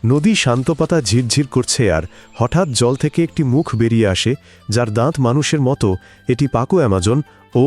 নদী শান্তপাতা ঝিরঝির করছে আর হঠাৎ জল থেকে একটি মুখ বেরিয়ে আসে, যার দাঁত মানুষের মতো। এটি পাকু অ্যামাজন ও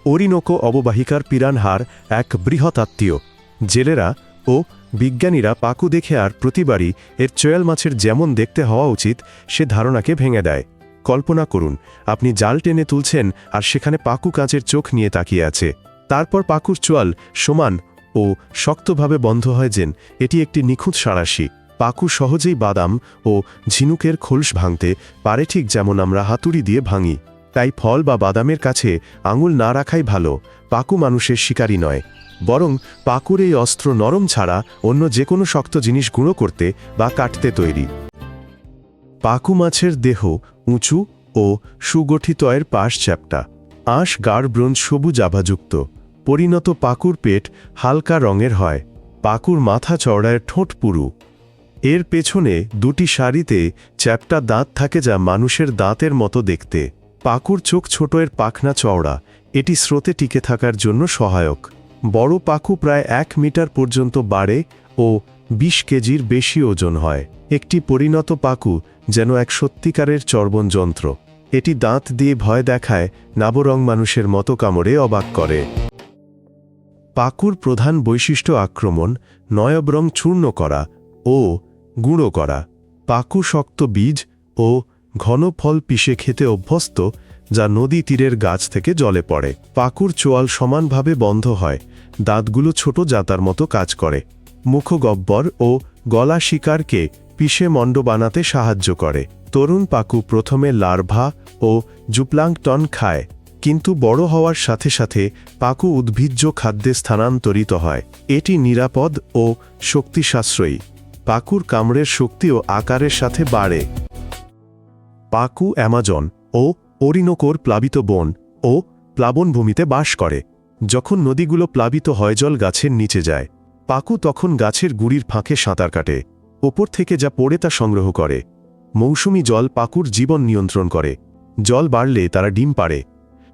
ওরিনোকো অববাহিকার পিরানহার এক বৃহৎ আত্মীয়। জেলেরা ও বিজ্ঞানীরা পাকু দেখে আর প্রতিবারই এর চোয়াল মাছের যেমন দেখতে হওয়া উচিত সে ধারণাকে ভেঙে দেয়। কল্পনা করুন, আপনি জাল টেনে তুলছেন আর সেখানে পাকু কাঁচের চোখ নিয়ে তাকিয়ে আছে। তারপর পাকুর চোয়াল সমান ও শক্তভাবে বন্ধ হয়, যেন এটি একটি নিখুঁত সাঁড়াশি। পাকু সহজেই বাদাম ও ঝিনুকের খোলস ভাঙতে পারে, ঠিক যেমন আমরা হাতুড়ি দিয়ে ভাঙি। তাই ফল বা বাদামের কাছে আঙুল না রাখাই ভালো। পাকু মানুষের শিকারী নয়, বরং পাকুর এই অস্ত্র নরম ছাড়া অন্য যে কোনো শক্ত জিনিস গুঁড়ো করতে বা কাটতে তৈরি। পাকু মাছের দেহ উঁচু ও সুগঠিত, এর পাশ চ্যাপ্টা, আঁশ গাঢ় ব্রোঞ্জ সবুজ আভাযুক্ত। পরিণত পাকুর পেট হালকা রঙের হয়। পাকুর মাথা চওড়ায়, ঠোঁট পুরু। এর পেছনে দুটি সারিতে চ্যাপ্টা দাঁত থাকে, যা মানুষের দাঁতের মতো দেখতে। পাকুর চোখ ছোট, এর পাখনা চওড়া। এটি স্রোতে টিকে থাকার জন্য সহায়ক। বড় পাকু প্রায় 1 মিটার পর্যন্ত বাড়ে ও 20 কেজির বেশি ওজন হয়। একটি পরিণত পাকু যেন এক সত্যিকারের চর্বণ যন্ত্র। এটি দাঁত দিয়ে ভয় দেখায়, নাবরং মানুষের মতো কামড়ে অবাক করে। পাকুর প্রধান বৈশিষ্ট্য আক্রমণ, নয়বরং চূর্ণ করা ও গুঁড়ো করা। পাকু শক্ত বীজ ও ঘন ফল পিষে খেতে অভ্যস্ত, যা নদী তীরের গাছ থেকে জলে পড়ে। পাকুর চোয়াল সমানভাবে বন্ধ হয়, দাঁতগুলো ছোট, জাতার মতো কাজ করে। মুখ গব্বর ও গলা শিকারকে পিষে মণ্ড বানাতে সাহায্য করে। তরুণ পাকু প্রথমে লার্ভা ও জুপ্লাঙ্কটন খায়, কিন্তু বড় হওয়ার সাথে সাথে পাকু উদ্ভিজ্জ খাদ্যে স্থানান্তরিত হয়। এটি নিরাপদ ও শক্তি সাশ্রয়ী। পাকুর কামড়ের শক্তি ও আকারের সাথে বাড়ে। পাকু অ্যামাজন ও ওরিনোকোর প্লাবিত বন ও প্লাবনভূমিতে বাস করে। যখন নদীগুলো প্লাবিত হয়, জল গাছের নিচে যায়। পাকু তখন গাছের গুড়ির ফাঁকে সাঁতার কাটে। ওপর থেকে যা পড়ে তা সংগ্রহ করে। মৌসুমি জল পাকুর জীবন নিয়ন্ত্রণ করে। জল বাড়লে তারা ডিম পাড়ে।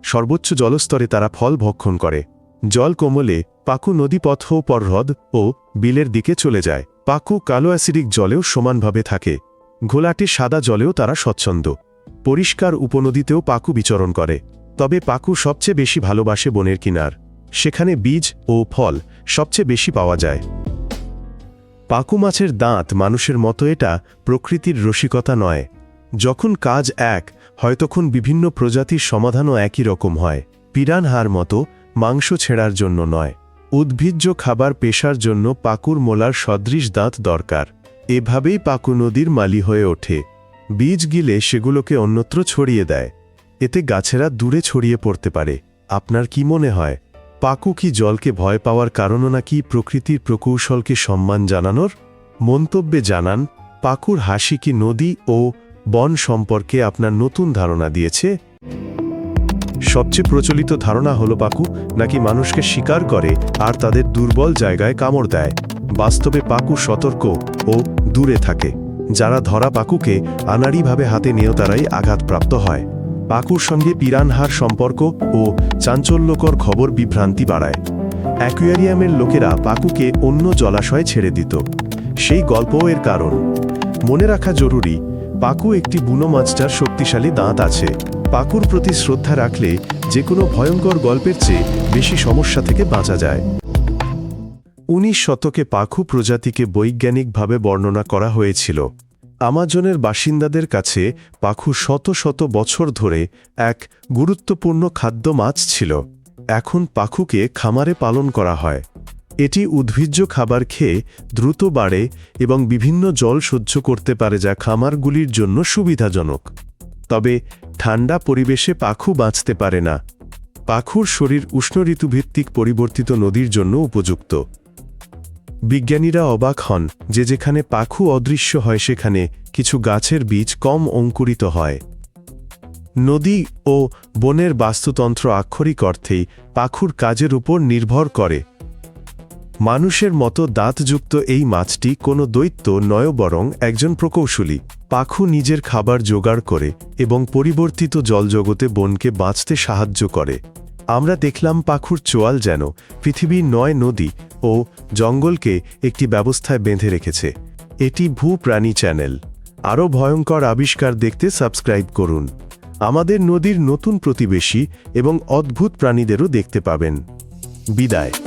সর্বোচ্চ জলস্তরে তারা ফল ভক্ষণ করে। জল কমলে পাকু নদীপথ ও পর্হ্রদ ও বিলের দিকে চলে যায়। পাকু কালো অ্যাসিডিক জলেও সমানভাবে থাকে। ঘোলাটে সাদা জলেও তারা স্বচ্ছন্দ। পরিষ্কার উপনদীতেও পাকু বিচরণ করে। তবে পাকু সবচেয়ে বেশি ভালোবাসে বনের কিনার। সেখানে বীজ ও ফল সবচেয়ে বেশি পাওয়া যায়। পাকু মাছের দাঁত মানুষের মতো, এটা প্রকৃতির রসিকতা নয়। যখন কাজ এক হয়, তখন বিভিন্ন প্রজাতির সমাধানও একই রকম হয়। পিরানহার মতো মাংস ছেঁড়ার জন্য নয়, উদ্ভিজ্জ খাবার পেশার জন্য পাকুর মোলার সদৃশ দাঁত দরকার। এভাবেই পাকু নদীর মালি হয়ে ওঠে। বীজ গিলে সেগুলোকে অন্যত্র ছড়িয়ে দেয়। এতে গাছেরা দূরে ছড়িয়ে পড়তে পারে। আপনার কি মনে হয়, পাকু কি জলকে ভয় পাওয়ার কারণ, নাকি প্রকৃতির প্রকৌশলকে সম্মান জানানোর? মন্তব্যে জানান। পাকুর হাসি কি নদী ও বন সম্পর্কে আপনার নতুন ধারণা দিয়েছে? সবচেয়ে প্রচলিত ধারণা হলো পাকু নাকি মানুষকে শিকার করে আর তাদের দুর্বল জায়গায় কামড় দেয়। বাস্তবে পাকু সতর্ক ও দূরে থাকে। যারা ধরা পাকুকে আনাড়িভাবে হাতে নিয়েও তারাই আঘাতপ্রাপ্ত হয়। পাকুর সঙ্গে পিরানহার সম্পর্ক ও চাঞ্চল্যকর খবর বিভ্রান্তি বাড়ায়। অ্যাকুয়ারিয়ামের লোকেরা পাকুকে অন্য জলাশয়ে ছেড়ে দিত। সেই গল্পও এর কারণ। মনে রাখা জরুরি, পাকু একটি বুনো মাছ, যার শক্তিশালী দাঁত আছে। পাকুর প্রতি শ্রদ্ধা রাখলে যে কোনো ভয়ঙ্কর গল্পের চেয়ে বেশি সমস্যা থেকে বাঁচা যায়। 19 শতকে পাকু প্রজাতিকে বৈজ্ঞানিকভাবে বর্ণনা করা হয়েছিল। আমাজনের বাসিন্দাদের কাছে পাকু শত শত বছর ধরে এক গুরুত্বপূর্ণ খাদ্য মাছ ছিল। এখন পাকুকে খামারে পালন করা হয়। এটি উদ্ভিজ্জ খাবার খেয়ে দ্রুত বাড়ে এবং বিভিন্ন জল সহ্য করতে পারে, যা খামারগুলির জন্য সুবিধাজনক। তবে ঠান্ডা পরিবেশে পাকু বাঁচতে পারে না। পাকুর শরীর উষ্ণ ঋতুভিত্তিক পরিবর্তিত নদীর জন্য উপযুক্ত। বিজ্ঞানীরা অবাক হন যে যেখানে পাকু অদৃশ্য হয়, সেখানে কিছু গাছের বীজ কম অঙ্কুরিত হয়। নদী ও বনের বাস্তুতন্ত্র আক্ষরিক অর্থেই পাকুর কাজের উপর নির্ভর করে। মানুষের মতো দাঁতযুক্ত এই মাছটি কোনো দৈত্য নয়, বরং একজন প্রকৌশলী। পাকু নিজের খাবার জোগাড় করে এবং পরিবর্তিত জলজগতে বনকে বাঁচতে সাহায্য করে। আমরা দেখলাম পাকুর চোয়াল যেন পৃথিবীর 9 নদী ও জঙ্গলকে একটি ব্যবস্থায় বেঁধে রেখেছে। এটি ভূপ্রাণী চ্যানেল। আরও ভয়ঙ্কর আবিষ্কার দেখতে সাবস্ক্রাইব করুন। আমাদের নদীর নতুন প্রতিবেশী এবং অদ্ভুত প্রাণীদেরও দেখতে পাবেন। বিদায়।